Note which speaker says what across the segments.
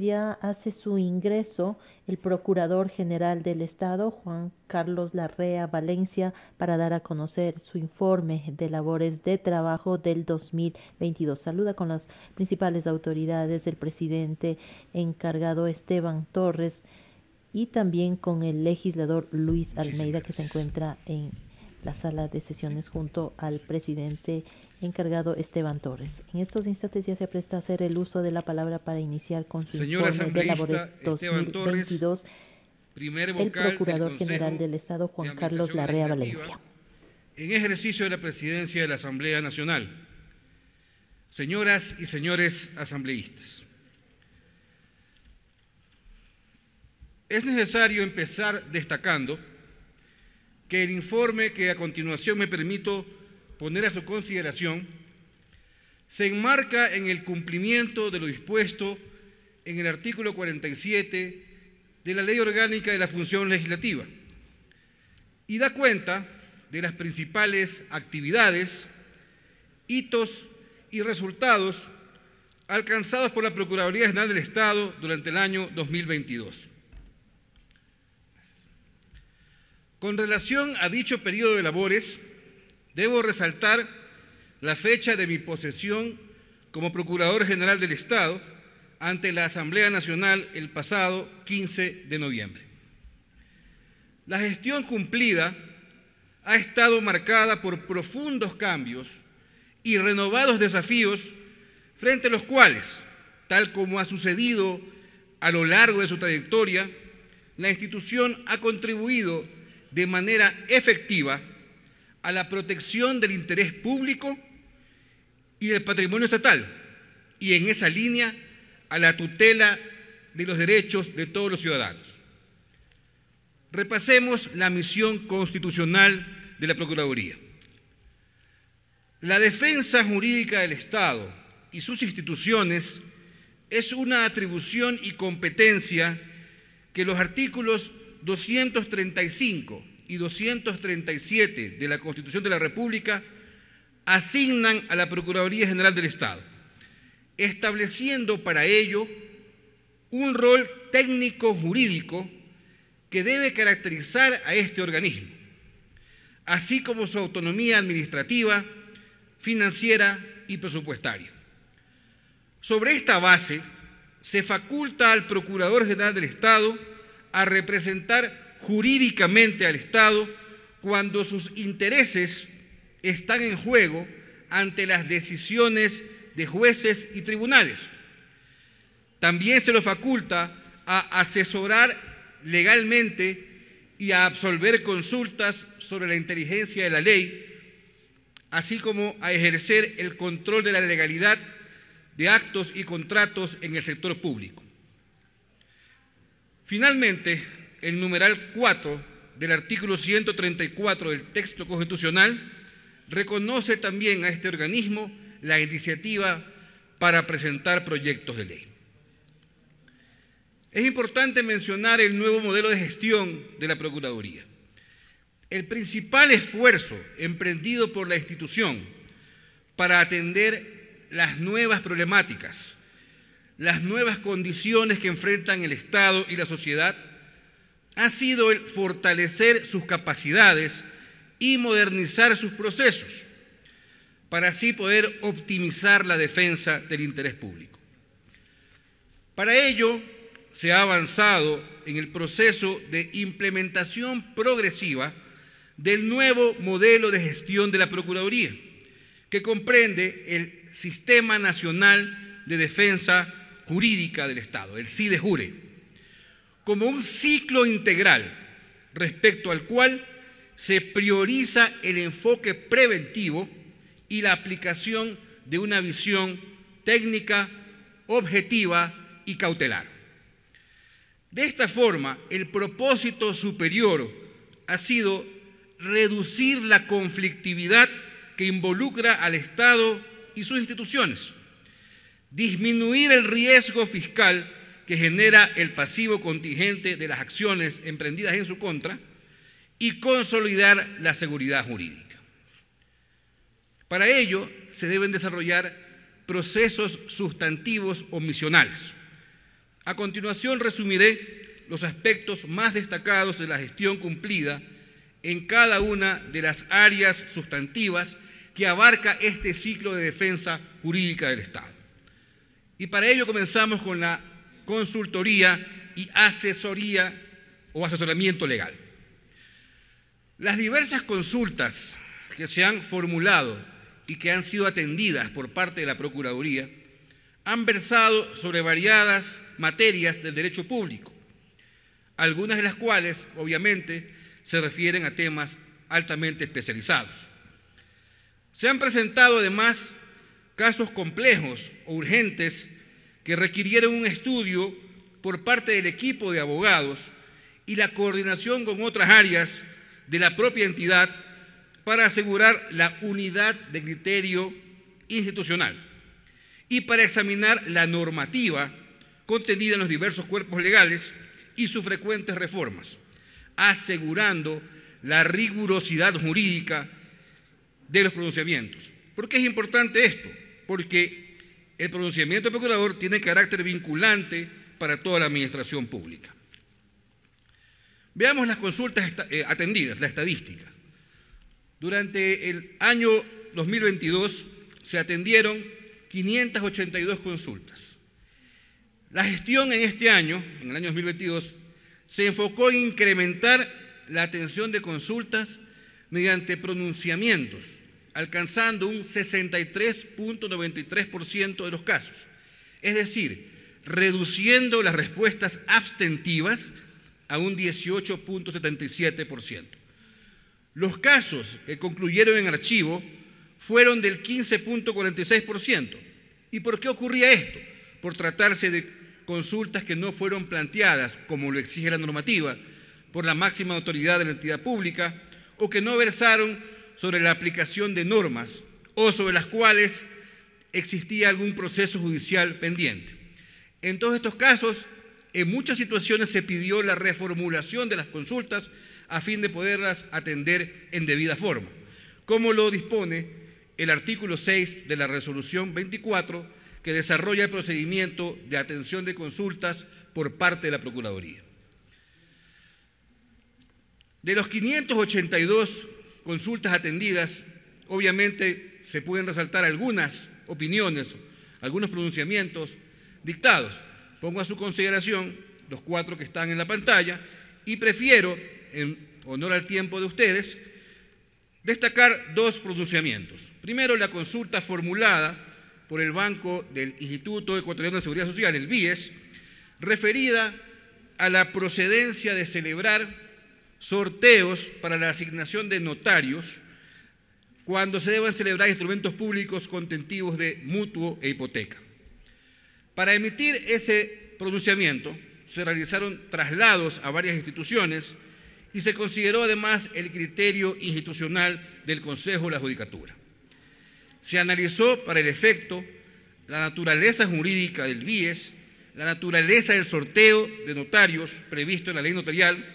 Speaker 1: Ya hace su ingreso el Procurador General del Estado, Juan Carlos Larrea Valencia, para dar a conocer su informe de labores de trabajo del 2022. Saluda con las principales autoridades, el presidente encargado Esteban Torres y también con el legislador Luis
Speaker 2: Muchísimas
Speaker 1: Almeida, que se
Speaker 2: gracias.
Speaker 1: encuentra en la sala de sesiones junto al presidente encargado Esteban Torres. En estos instantes ya se presta a hacer el uso de la palabra para iniciar con su
Speaker 2: Señor
Speaker 1: informe de labores
Speaker 2: asambleísta Esteban Torres,
Speaker 1: 2022
Speaker 2: primer
Speaker 1: el
Speaker 2: vocal del
Speaker 1: Procurador General
Speaker 2: Consejo
Speaker 1: del Estado
Speaker 2: de
Speaker 1: Juan Carlos
Speaker 2: Administración
Speaker 1: Larrea
Speaker 2: Legislativa,
Speaker 1: Valencia.
Speaker 2: en ejercicio de la presidencia de la Asamblea Nacional. Señoras y señores asambleístas, es necesario empezar destacando que el informe que a continuación me permito poner a su consideración se enmarca en el cumplimiento de lo dispuesto en el artículo 47 de la Ley Orgánica de la Función Legislativa y da cuenta de las principales actividades, hitos y resultados alcanzados por la Procuraduría General del Estado durante el año 2022. Con relación a dicho periodo de labores, debo resaltar la fecha de mi posesión como Procurador General del Estado ante la Asamblea Nacional el pasado 15 de noviembre. La gestión cumplida ha estado marcada por profundos cambios y renovados desafíos frente a los cuales, tal como ha sucedido a lo largo de su trayectoria, la institución ha contribuido de manera efectiva a la protección del interés público y del patrimonio estatal, y en esa línea a la tutela de los derechos de todos los ciudadanos. Repasemos la misión constitucional de la Procuraduría. La defensa jurídica del Estado y sus instituciones es una atribución y competencia que los artículos 235 y 237 de la Constitución de la República asignan a la Procuraduría General del Estado, estableciendo para ello un rol técnico-jurídico que debe caracterizar a este organismo, así como su autonomía administrativa, financiera y presupuestaria. Sobre esta base, se faculta al Procurador General del Estado a representar jurídicamente al Estado cuando sus intereses están en juego ante las decisiones de jueces y tribunales. También se lo faculta a asesorar legalmente y a absolver consultas sobre la inteligencia de la ley, así como a ejercer el control de la legalidad de actos y contratos en el sector público. Finalmente, el numeral 4 del artículo 134 del texto constitucional reconoce también a este organismo la iniciativa para presentar proyectos de ley. Es importante mencionar el nuevo modelo de gestión de la Procuraduría. El principal esfuerzo emprendido por la institución para atender las nuevas problemáticas, las nuevas condiciones que enfrentan el Estado y la sociedad, ha sido el fortalecer sus capacidades y modernizar sus procesos, para así poder optimizar la defensa del interés público. Para ello, se ha avanzado en el proceso de implementación progresiva del nuevo modelo de gestión de la Procuraduría, que comprende el Sistema Nacional de Defensa Jurídica del Estado, el SIDEJURE, como un ciclo integral respecto al cual se prioriza el enfoque preventivo y la aplicación de una visión técnica, objetiva y cautelar. De esta forma, el propósito superior ha sido reducir la conflictividad que involucra al Estado y sus instituciones, disminuir el riesgo fiscal que genera el pasivo contingente de las acciones emprendidas en su contra y consolidar la seguridad jurídica. Para ello, se deben desarrollar procesos sustantivos omisionales, A continuación resumiré los aspectos más destacados de la gestión cumplida en cada una de las áreas sustantivas que abarca este ciclo de defensa jurídica del Estado. Y para ello comenzamos con la consultoría y asesoría o asesoramiento legal. Las diversas consultas que se han formulado y que han sido atendidas por parte de la Procuraduría han versado sobre variadas materias del derecho público, algunas de las cuales, obviamente, se refieren a temas altamente especializados. Se han presentado, además, casos complejos o urgentes que requirieron un estudio por parte del equipo de abogados y la coordinación con otras áreas de la propia entidad para asegurar la unidad de criterio institucional y para examinar la normativa contenida en los diversos cuerpos legales y sus frecuentes reformas, asegurando la rigurosidad jurídica de los pronunciamientos. ¿Por qué es importante esto? Porque el pronunciamiento del procurador tiene carácter vinculante para toda la administración pública. Veamos las consultas atendidas, la estadística. Durante el año 2022 se atendieron 582 consultas. La gestión en este año, en el año 2022, se enfocó en incrementar la atención de consultas mediante pronunciamientos, alcanzando un 63.93% de los casos, es decir, reduciendo las respuestas abstentivas a un 18.77%. Los casos que concluyeron en archivo fueron del 15.46%. ¿Y por qué ocurría esto? Por tratarse de consultas que no fueron planteadas, como lo exige la normativa, por la máxima autoridad de la entidad pública, o que no versaron sobre la aplicación de normas o sobre las cuales existía algún proceso judicial pendiente. En todos estos casos, en muchas situaciones se pidió la reformulación de las consultas a fin de poderlas atender en debida forma, como lo dispone el artículo 6 de la Resolución 24, que desarrolla el procedimiento de atención de consultas por parte de la Procuraduría. De los 582 consultas atendidas, obviamente se pueden resaltar algunas opiniones, algunos pronunciamientos dictados. Pongo a su consideración los 4 que están en la pantalla y prefiero, en honor al tiempo de ustedes, destacar 2 pronunciamientos. Primero, la consulta formulada por el Banco del Instituto Ecuatoriano de Seguridad Social, el BIES, referida a la procedencia de celebrar sorteos para la asignación de notarios cuando se deban celebrar instrumentos públicos contentivos de mutuo e hipoteca. Para emitir ese pronunciamiento se realizaron traslados a varias instituciones y se consideró además el criterio institucional del Consejo de la Judicatura. Se analizó para el efecto la naturaleza jurídica del BIES, la naturaleza del sorteo de notarios previsto en la ley notarial,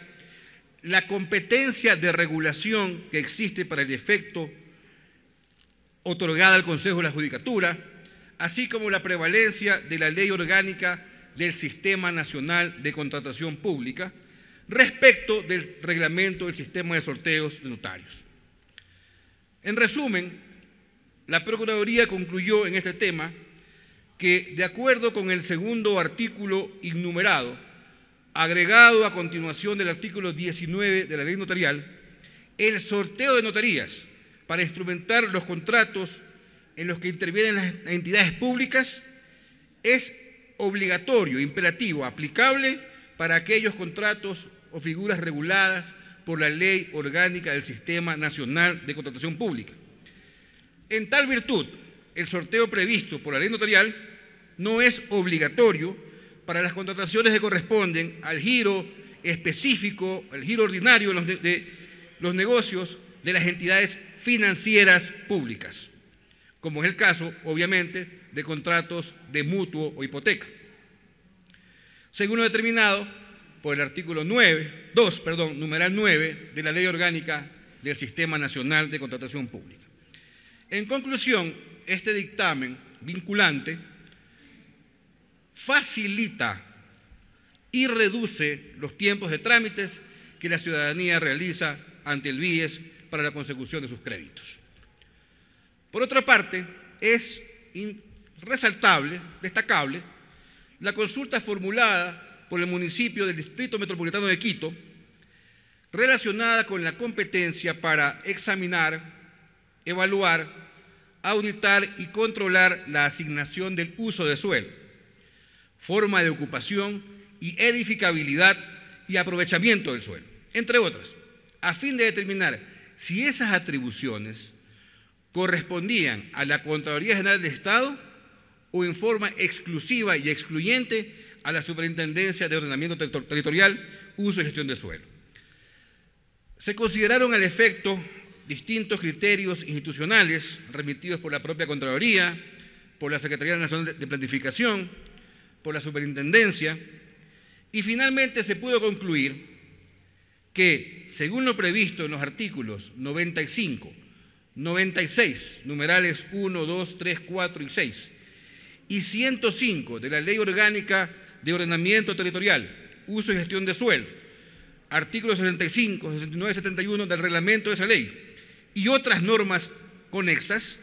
Speaker 2: la competencia de regulación que existe para el efecto otorgada al Consejo de la Judicatura, así como la prevalencia de la ley orgánica del Sistema Nacional de Contratación Pública respecto del reglamento del sistema de sorteos de notarios. En resumen, la Procuraduría concluyó en este tema que, de acuerdo con el segundo artículo innumerado, agregado a continuación del artículo 19 de la ley notarial, el sorteo de notarías para instrumentar los contratos en los que intervienen las entidades públicas es obligatorio, imperativo, aplicable para aquellos contratos o figuras reguladas por la Ley Orgánica del Sistema Nacional de Contratación Pública. En tal virtud, el sorteo previsto por la ley notarial no es obligatorio para las contrataciones que corresponden al giro específico, al giro ordinario de los negocios de las entidades financieras públicas, como es el caso, obviamente, de contratos de mutuo o hipoteca. Según lo determinado por el artículo 2, numeral 9 de la Ley Orgánica del Sistema Nacional de Contratación Pública. En conclusión, este dictamen vinculante facilita y reduce los tiempos de trámites que la ciudadanía realiza ante el BIES para la consecución de sus créditos. Por otra parte, es destacable, la consulta formulada por el municipio del Distrito Metropolitano de Quito, relacionada con la competencia para examinar, evaluar, auditar y controlar la asignación del uso de suelo, forma de ocupación y edificabilidad y aprovechamiento del suelo, entre otras, a fin de determinar si esas atribuciones correspondían a la Contraloría General del Estado o en forma exclusiva y excluyente a la Superintendencia de Ordenamiento Territorial, Uso y Gestión de Suelo. Se consideraron al efecto distintos criterios institucionales remitidos por la propia Contraloría, por la Secretaría Nacional de Planificación, por la Superintendencia, y finalmente se pudo concluir que, según lo previsto en los artículos 95, 96, numerales 1, 2, 3, 4 y 6, y 105 de la Ley Orgánica de Ordenamiento Territorial, Uso y Gestión de Suelo, artículos 65, 69 y 71 del reglamento de esa ley, y otras normas conexas,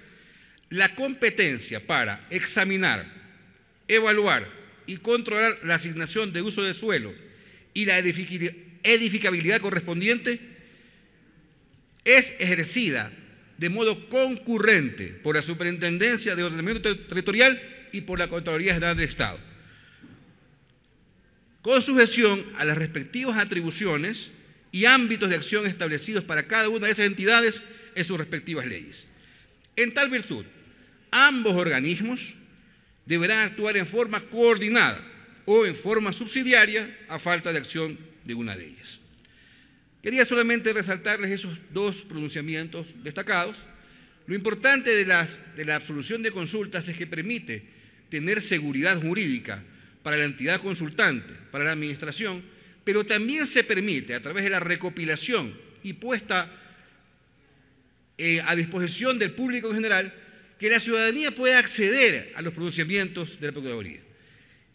Speaker 2: la competencia para examinar, evaluar y controlar la asignación de uso de suelo y la edificabilidad correspondiente es ejercida de modo concurrente por la Superintendencia de Ordenamiento Territorial y por la Contraloría General del Estado, con sujeción a las respectivas atribuciones y ámbitos de acción establecidos para cada una de esas entidades en sus respectivas leyes. En tal virtud, ambos organismos deberán actuar en forma coordinada o en forma subsidiaria a falta de acción de una de ellas. Quería solamente resaltarles esos dos pronunciamientos destacados. Lo importante de la absolución de consultas es que permite tener seguridad jurídica para la entidad consultante, para la administración, pero también se permite, a través de la recopilación y puesta a disposición del público en general, que la ciudadanía pueda acceder a los pronunciamientos de la Procuraduría.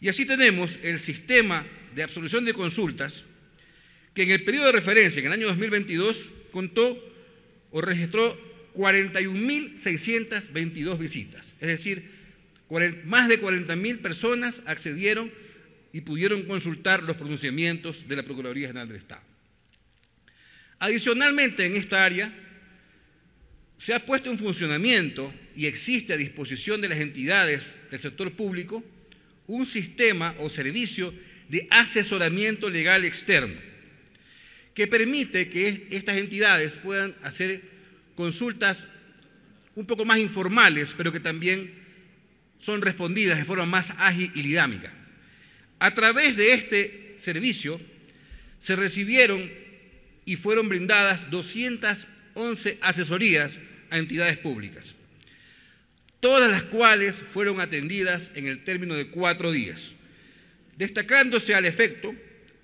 Speaker 2: Y así tenemos el sistema de absolución de consultas, que en el periodo de referencia, en el año 2022, contó o registró 41.622 visitas, es decir, más de 40.000 personas accedieron y pudieron consultar los pronunciamientos de la Procuraduría General del Estado. Adicionalmente, en esta área, se ha puesto en funcionamiento y existe a disposición de las entidades del sector público un sistema o servicio de asesoramiento legal externo que permite que estas entidades puedan hacer consultas un poco más informales, pero que también son respondidas de forma más ágil y dinámica. A través de este servicio se recibieron y fueron brindadas 211 asesorías a entidades públicas, todas las cuales fueron atendidas en el término de 4 días, destacándose al efecto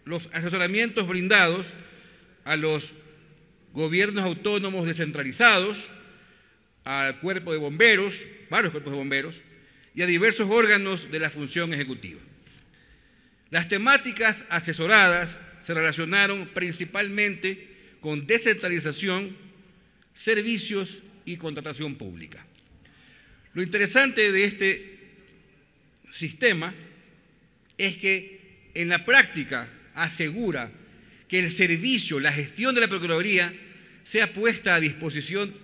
Speaker 2: los asesoramientos brindados a los gobiernos autónomos descentralizados, al cuerpo de bomberos, varios cuerpos de bomberos, y a diversos órganos de la función ejecutiva. Las temáticas asesoradas se relacionaron principalmente con descentralización, servicios y contratación pública. Lo interesante de este sistema es que en la práctica asegura que el servicio, la gestión de la Procuraduría sea puesta a disposición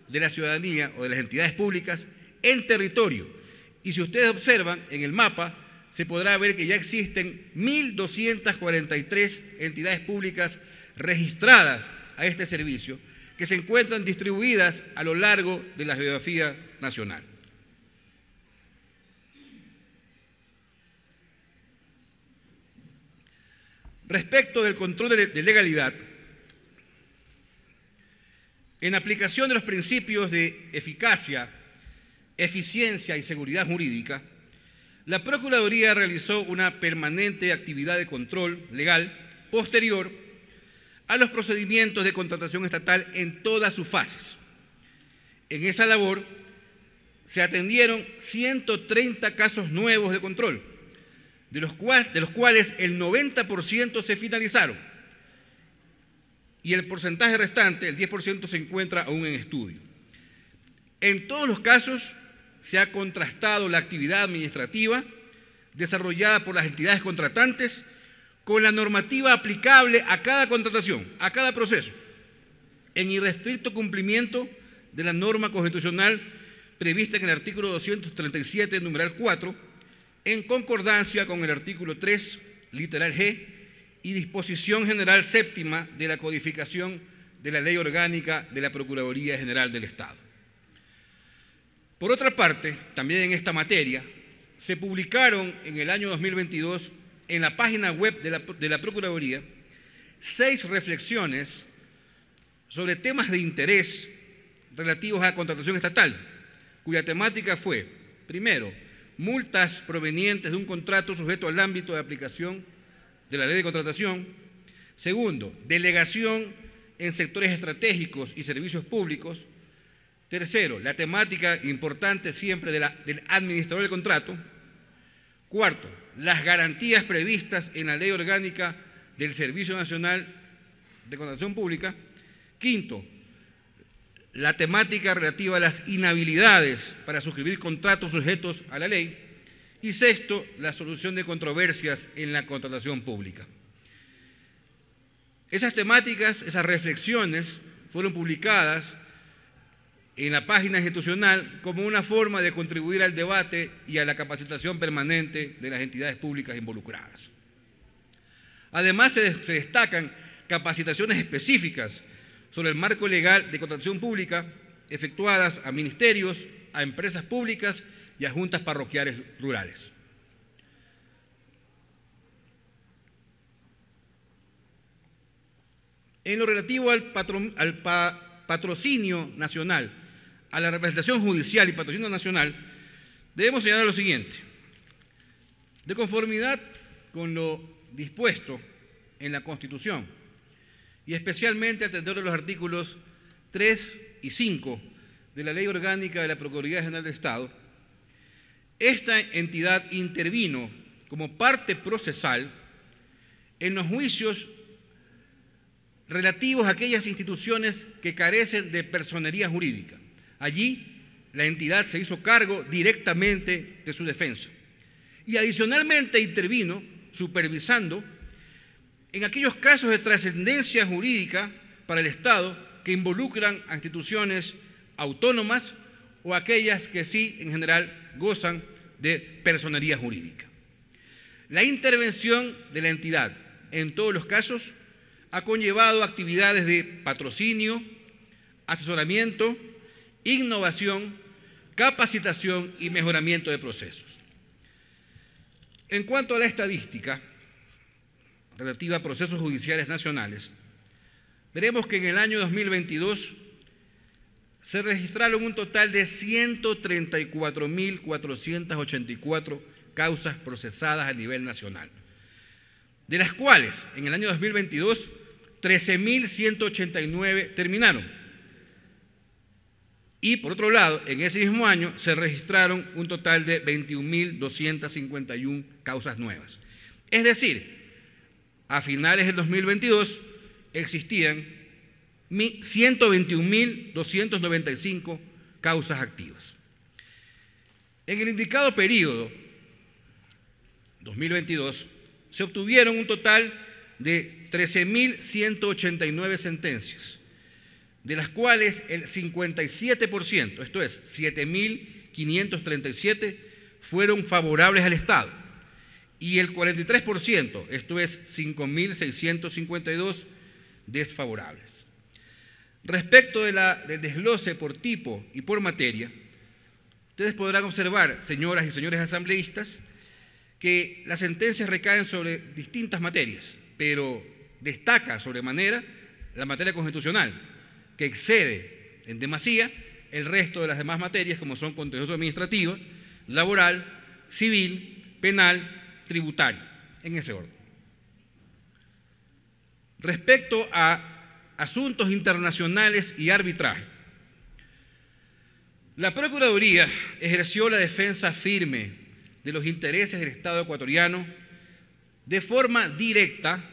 Speaker 2: de la ciudadanía o de las entidades públicas en territorio. Y si ustedes observan en el mapa, se podrá ver que ya existen 1.243 entidades públicas registradas a este servicio, que se encuentran distribuidas a lo largo de la geografía nacional. Respecto del control de legalidad, en aplicación de los principios de eficacia, eficiencia y seguridad jurídica, la Procuraduría realizó una permanente actividad de control legal posterior a los procedimientos de contratación estatal en todas sus fases. En esa labor se atendieron 130 casos nuevos de control, de los cuales el 90% se finalizaron y el porcentaje restante, el 10%, se encuentra aún en estudio. En todos los casos se ha contrastado la actividad administrativa desarrollada por las entidades contratantes con la normativa aplicable a cada contratación, a cada proceso, en irrestricto cumplimiento de la norma constitucional prevista en el artículo 237, numeral 4, en concordancia con el artículo 3, literal G, y disposición general séptima de la codificación de la Ley Orgánica de la Procuraduría General del Estado. Por otra parte, también en esta materia, se publicaron en el año 2022 en la página web de la Procuraduría 6 reflexiones sobre temas de interés relativos a la contratación estatal, cuya temática fue, primero, multas provenientes de un contrato sujeto al ámbito de aplicación de la Ley de Contratación; segundo, delegación en sectores estratégicos y servicios públicos; tercero, la temática importante siempre del administrador del contrato; cuarto, las garantías previstas en la Ley Orgánica del Servicio Nacional de Contratación Pública; quinto, la temática relativa a las inhabilidades para suscribir contratos sujetos a la ley; y sexto, la solución de controversias en la contratación pública. Esas temáticas, esas reflexiones, fueron publicadas en la página institucional como una forma de contribuir al debate y a la capacitación permanente de las entidades públicas involucradas. Además, se destacan capacitaciones específicas sobre el marco legal de contratación pública efectuadas a ministerios, a empresas públicas y a juntas parroquiales rurales. En lo relativo al patrocinio nacional, a la representación judicial y patrocinio nacional, debemos señalar lo siguiente. De conformidad con lo dispuesto en la Constitución, y especialmente al tenor de los artículos 3 y 5 de la Ley Orgánica de la Procuraduría General del Estado, esta entidad intervino como parte procesal en los juicios relativos a aquellas instituciones que carecen de personería jurídica. Allí, la entidad se hizo cargo directamente de su defensa y adicionalmente intervino supervisando en aquellos casos de trascendencia jurídica para el Estado que involucran a instituciones autónomas o aquellas que sí, en general, gozan de personería jurídica. La intervención de la entidad en todos los casos ha conllevado actividades de patrocinio, asesoramiento, innovación, capacitación y mejoramiento de procesos. En cuanto a la estadística relativa a procesos judiciales nacionales, veremos que en el año 2022 se registraron un total de 134.484 causas procesadas a nivel nacional, de las cuales en el año 2022 13.189 terminaron. Y por otro lado, en ese mismo año se registraron un total de 21.251 causas nuevas. Es decir, a finales del 2022 existían 121.295 causas activas. En el indicado periodo 2022 se obtuvieron un total de 13.189 sentencias, de las cuales el 57%, esto es 7.537, fueron favorables al Estado, y el 43%, esto es 5.652, desfavorables. Respecto del desglose por tipo y por materia, ustedes podrán observar, señoras y señores asambleístas, que las sentencias recaen sobre distintas materias, pero destaca sobremanera la materia constitucional, que excede en demasía el resto de las demás materias, como son contencioso administrativa, laboral, civil, penal, tributario, en ese orden. Respecto a asuntos internacionales y arbitraje, la Procuraduría ejerció la defensa firme de los intereses del Estado ecuatoriano de forma directa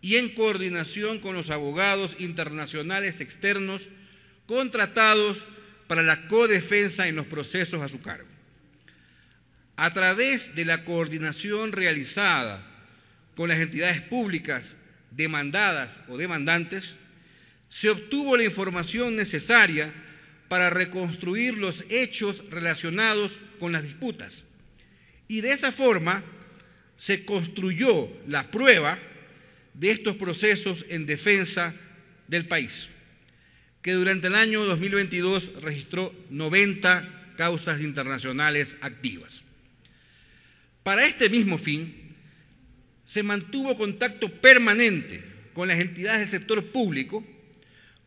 Speaker 2: y en coordinación con los abogados internacionales externos contratados para la codefensa en los procesos a su cargo. A través de la coordinación realizada con las entidades públicas demandadas o demandantes, se obtuvo la información necesaria para reconstruir los hechos relacionados con las disputas y de esa forma se construyó la prueba de estos procesos en defensa del país, que durante el año 2022 registró 90 causas internacionales activas. Para este mismo fin, se mantuvo contacto permanente con las entidades del sector público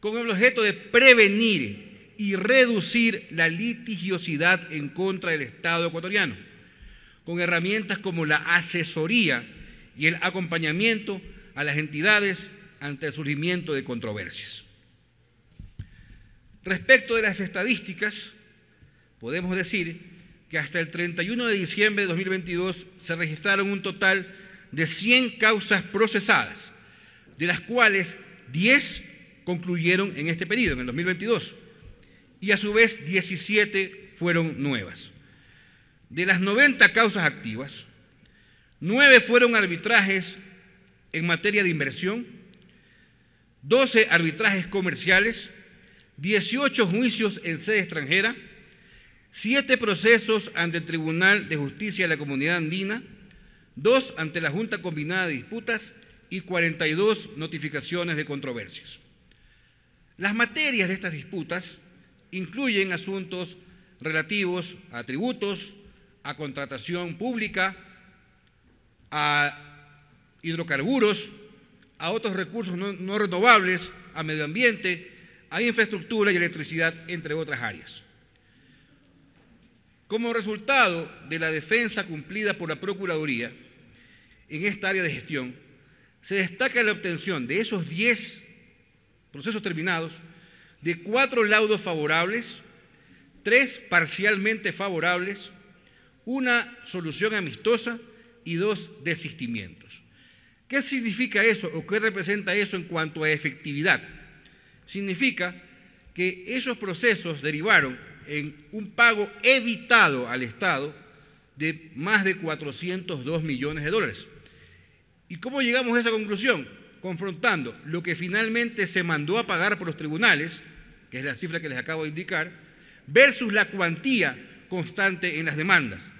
Speaker 2: con el objeto de prevenir y reducir la litigiosidad en contra del Estado ecuatoriano, con herramientas como la asesoría y el acompañamiento a las entidades ante el surgimiento de controversias. Respecto de las estadísticas, podemos decir que hasta el 31 de diciembre de 2022 se registraron un total de 100 causas procesadas, de las cuales 10 concluyeron en este periodo, en el 2022, y a su vez 17 fueron nuevas. De las 90 causas activas, 9 fueron arbitrajes en materia de inversión, 12 arbitrajes comerciales, 18 juicios en sede extranjera, 7 procesos ante el Tribunal de Justicia de la Comunidad Andina, 2 ante la Junta Combinada de Disputas y 42 notificaciones de controversias. Las materias de estas disputas incluyen asuntos relativos a tributos, a contratación pública, a hidrocarburos, a otros recursos no renovables, a medio ambiente, a infraestructura y electricidad, entre otras áreas. Como resultado de la defensa cumplida por la Procuraduría en esta área de gestión, se destaca la obtención de esos 10 procesos terminados de 4 laudos favorables, 3 parcialmente favorables, 1 solución amistosa y 2 desistimientos. ¿Qué significa eso o qué representa eso en cuanto a efectividad? Significa que esos procesos derivaron en un pago evitado al Estado de más de 402 millones de dólares. ¿Y cómo llegamos a esa conclusión? Confrontando lo que finalmente se mandó a pagar por los tribunales, que es la cifra que les acabo de indicar, versus la cuantía constante en las demandas,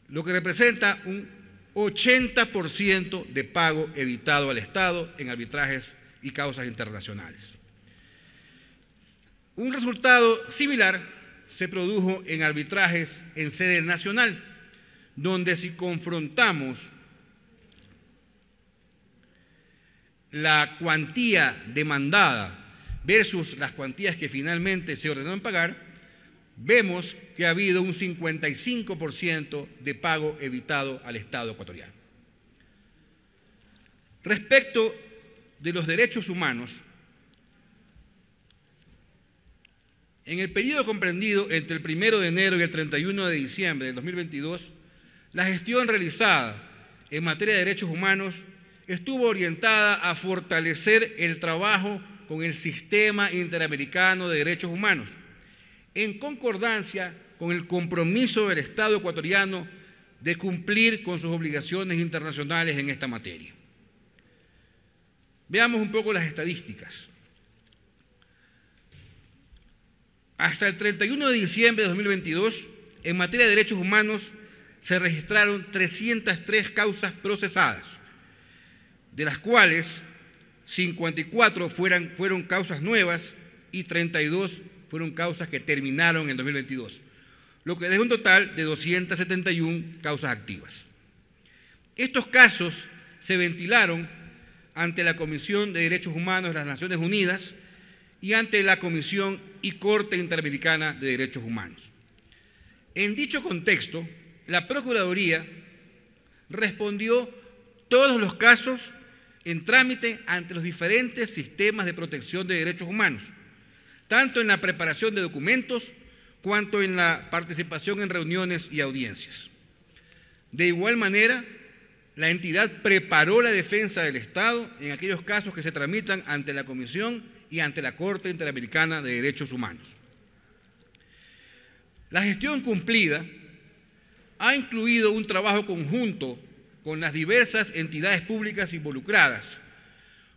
Speaker 2: lo que representa un 80% de pago evitado al Estado en arbitrajes y causas internacionales. Un resultado similar se produjo en arbitrajes en sede nacional, donde si confrontamos la cuantía demandada versus las cuantías que finalmente se ordenaron pagar, vemos que ha habido un 55% de pago evitado al Estado ecuatoriano. Respecto de los derechos humanos, en el periodo comprendido entre el 1 de enero y el 31 de diciembre del 2022, la gestión realizada en materia de derechos humanos estuvo orientada a fortalecer el trabajo con el Sistema Interamericano de Derechos Humanos, en concordancia con el compromiso del Estado ecuatoriano de cumplir con sus obligaciones internacionales en esta materia. Veamos un poco las estadísticas. Hasta el 31 de diciembre de 2022, en materia de derechos humanos, se registraron 303 causas procesadas, de las cuales 54 fueron causas nuevas y 32 fueron causas que terminaron en el 2022, lo que deja un total de 271 causas activas. Estos casos se ventilaron ante la Comisión de Derechos Humanos de las Naciones Unidas y ante la Comisión y Corte Interamericana de Derechos Humanos. En dicho contexto, la Procuraduría respondió todos los casos en trámite ante los diferentes sistemas de protección de derechos humanos, tanto en la preparación de documentos cuanto en la participación en reuniones y audiencias. De igual manera, la entidad preparó la defensa del Estado en aquellos casos que se tramitan ante la Comisión y ante la Corte Interamericana de Derechos Humanos. La gestión cumplida ha incluido un trabajo conjunto con las diversas entidades públicas involucradas,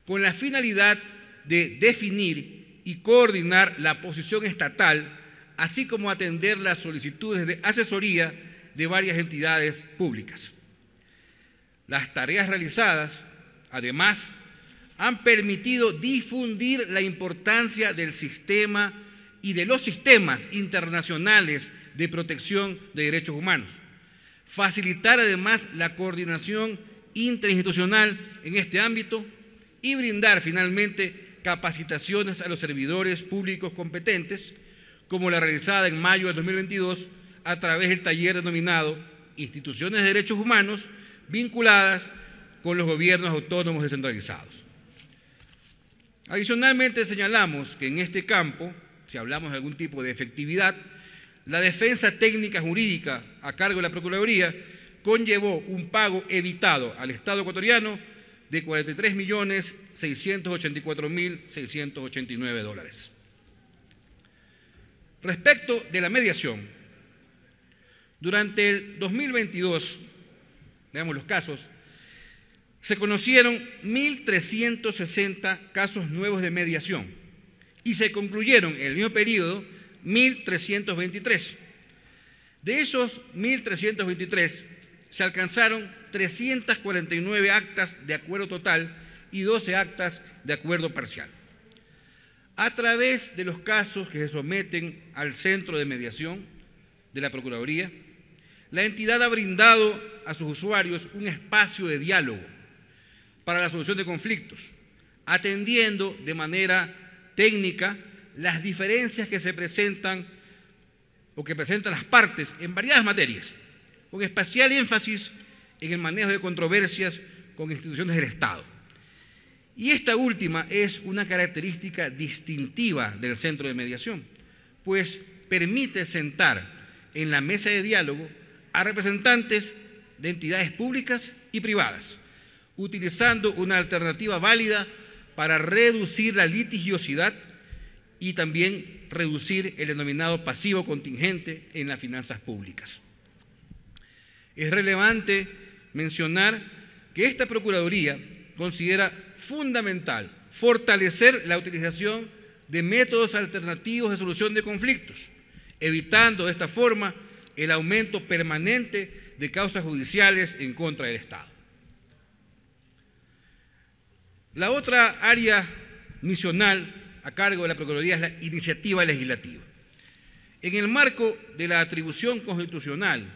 Speaker 2: con la finalidad de definir y coordinar la posición estatal, así como atender las solicitudes de asesoría de varias entidades públicas. Las tareas realizadas, además, han permitido difundir la importancia del sistema y de los sistemas internacionales de protección de derechos humanos, facilitar además la coordinación interinstitucional en este ámbito y brindar finalmente capacitaciones a los servidores públicos competentes, como la realizada en mayo de 2022 a través del taller denominado Instituciones de Derechos Humanos vinculadas con los gobiernos autónomos descentralizados. Adicionalmente, señalamos que en este campo, si hablamos de algún tipo de efectividad, la defensa técnica jurídica a cargo de la Procuraduría conllevó un pago evitado al Estado ecuatoriano de $43.684.689. Respecto de la mediación, durante el 2022, veamos los casos, se conocieron 1.360 casos nuevos de mediación y se concluyeron en el mismo periodo 1.323. De esos 1.323 se alcanzaron 349 actas de acuerdo total y 12 actas de acuerdo parcial. A través de los casos que se someten al Centro de Mediación de la Procuraduría, la entidad ha brindado a sus usuarios un espacio de diálogo para la solución de conflictos, atendiendo de manera técnica las diferencias que se presentan o que presentan las partes en variadas materias, con especial énfasis en el manejo de controversias con instituciones del Estado. Y esta última es una característica distintiva del Centro de Mediación, pues permite sentar en la mesa de diálogo a representantes de entidades públicas y privadas, utilizando una alternativa válida para reducir la litigiosidad y también reducir el denominado pasivo contingente en las finanzas públicas. Es relevante mencionar que esta Procuraduría considera fundamental fortalecer la utilización de métodos alternativos de solución de conflictos, evitando de esta forma el aumento permanente de causas judiciales en contra del Estado. La otra área misional a cargo de la Procuraduría es la iniciativa legislativa. En el marco de la atribución constitucional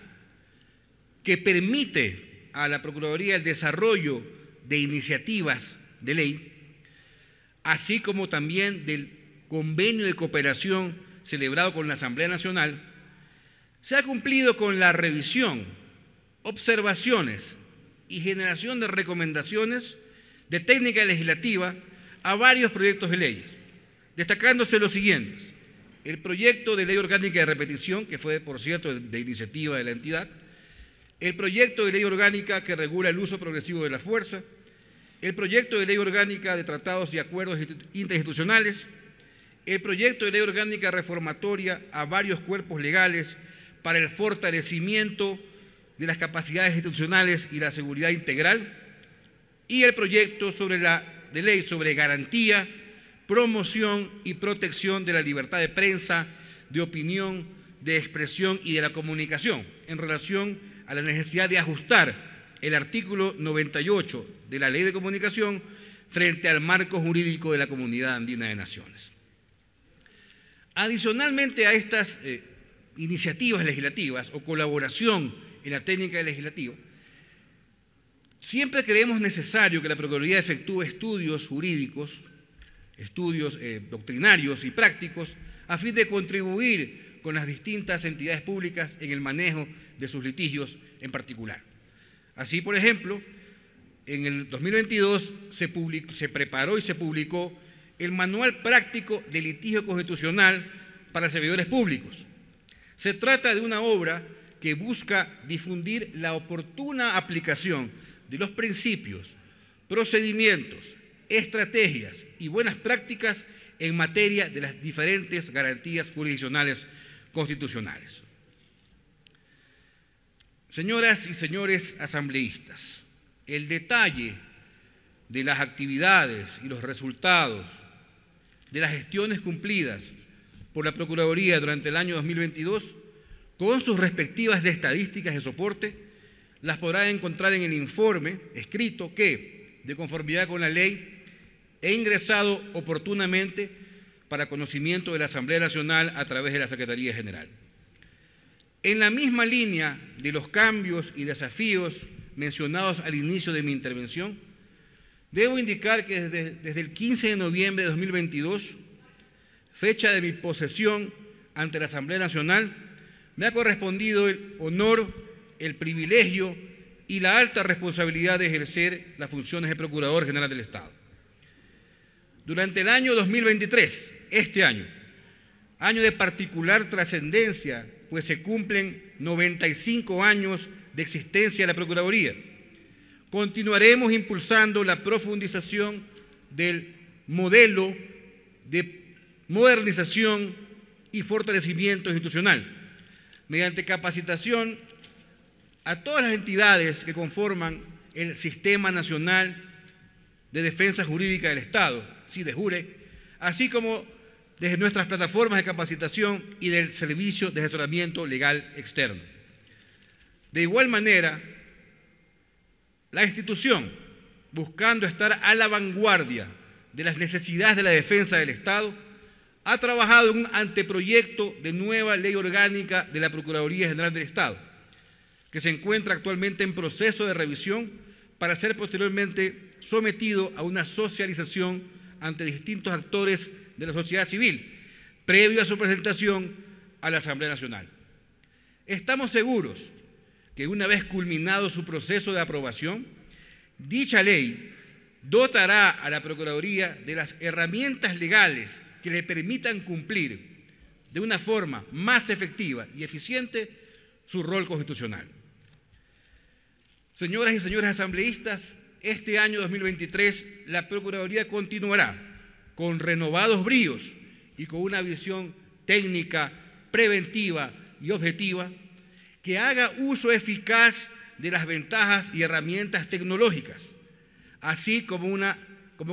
Speaker 2: que permite a la Procuraduría el desarrollo de iniciativas de ley, así como también del convenio de cooperación celebrado con la Asamblea Nacional, se ha cumplido con la revisión, observaciones y generación de recomendaciones de técnica legislativa a varios proyectos de leyes, destacándose los siguientes: el proyecto de ley orgánica de repetición, que fue, por cierto, de iniciativa de la entidad, el proyecto de ley orgánica que regula el uso progresivo de la fuerza, el proyecto de ley orgánica de tratados y acuerdos interinstitucionales, el proyecto de ley orgánica reformatoria a varios cuerpos legales para el fortalecimiento de las capacidades institucionales y la seguridad integral, y el proyecto de ley sobre garantía, promoción y protección de la libertad de prensa, de opinión, de expresión y de la comunicación, en relación a la necesidad de ajustar el artículo 98 de la Ley de Comunicación frente al marco jurídico de la Comunidad Andina de Naciones. Adicionalmente a estas iniciativas legislativas o colaboración en la técnica legislativa, siempre creemos necesario que la Procuraduría efectúe estudios jurídicos, estudios doctrinarios y prácticos, a fin de contribuir con las distintas entidades públicas en el manejo de sus litigios en particular. Así, por ejemplo, en el 2022 se preparó y se publicó el Manual Práctico de Litigio Constitucional para Servidores Públicos. Se trata de una obra que busca difundir la oportuna aplicación de los principios, procedimientos, estrategias y buenas prácticas en materia de las diferentes garantías jurisdiccionales constitucionales. Señoras y señores asambleístas, el detalle de las actividades y los resultados de las gestiones cumplidas por la Procuraduría durante el año 2022, con sus respectivas estadísticas de soporte, las podrá encontrar en el informe escrito que, de conformidad con la ley, he ingresado oportunamente para conocimiento de la Asamblea Nacional a través de la Secretaría General. En la misma línea de los cambios y desafíos mencionados al inicio de mi intervención, debo indicar que desde el 15 de noviembre de 2022, fecha de mi posesión ante la Asamblea Nacional, me ha correspondido el honor, el privilegio y la alta responsabilidad de ejercer las funciones de Procurador General del Estado. Durante el año 2023, este año de particular trascendencia, pues se cumplen 95 años de existencia de la Procuraduría, continuaremos impulsando la profundización del modelo de modernización y fortalecimiento institucional, mediante capacitación a todas las entidades que conforman el Sistema Nacional de Defensa Jurídica del Estado, SIDEJURE, así como desde nuestras plataformas de capacitación y del Servicio de Asesoramiento Legal Externo. De igual manera, la institución, buscando estar a la vanguardia de las necesidades de la defensa del Estado, ha trabajado en un anteproyecto de nueva ley orgánica de la Procuraduría General del Estado, que se encuentra actualmente en proceso de revisión para ser posteriormente sometido a una socialización ante distintos actores de la sociedad civil, previo a su presentación a la Asamblea Nacional. Estamos seguros que una vez culminado su proceso de aprobación, dicha ley dotará a la Procuraduría de las herramientas legales que le permitan cumplir de una forma más efectiva y eficiente su rol constitucional. Señoras y señores asambleístas, este año 2023 la Procuraduría continuará con renovados bríos y con una visión técnica, preventiva y objetiva que haga uso eficaz de las ventajas y herramientas tecnológicas, así como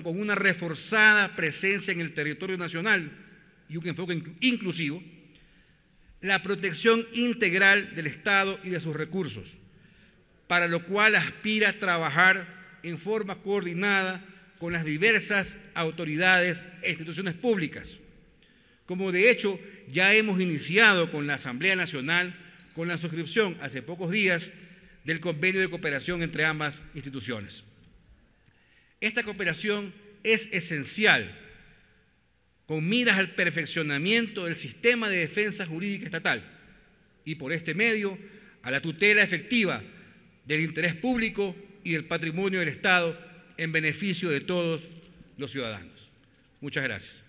Speaker 2: con una reforzada presencia en el territorio nacional y un enfoque inclusivo, la protección integral del Estado y de sus recursos, para lo cual aspira a trabajar en forma coordinada con las diversas autoridades e instituciones públicas, como de hecho ya hemos iniciado con la Asamblea Nacional con la suscripción hace pocos días del convenio de cooperación entre ambas instituciones. Esta cooperación es esencial con miras al perfeccionamiento del sistema de defensa jurídica estatal y por este medio a la tutela efectiva del interés público y del patrimonio del Estado en beneficio de todos los ciudadanos. Muchas gracias.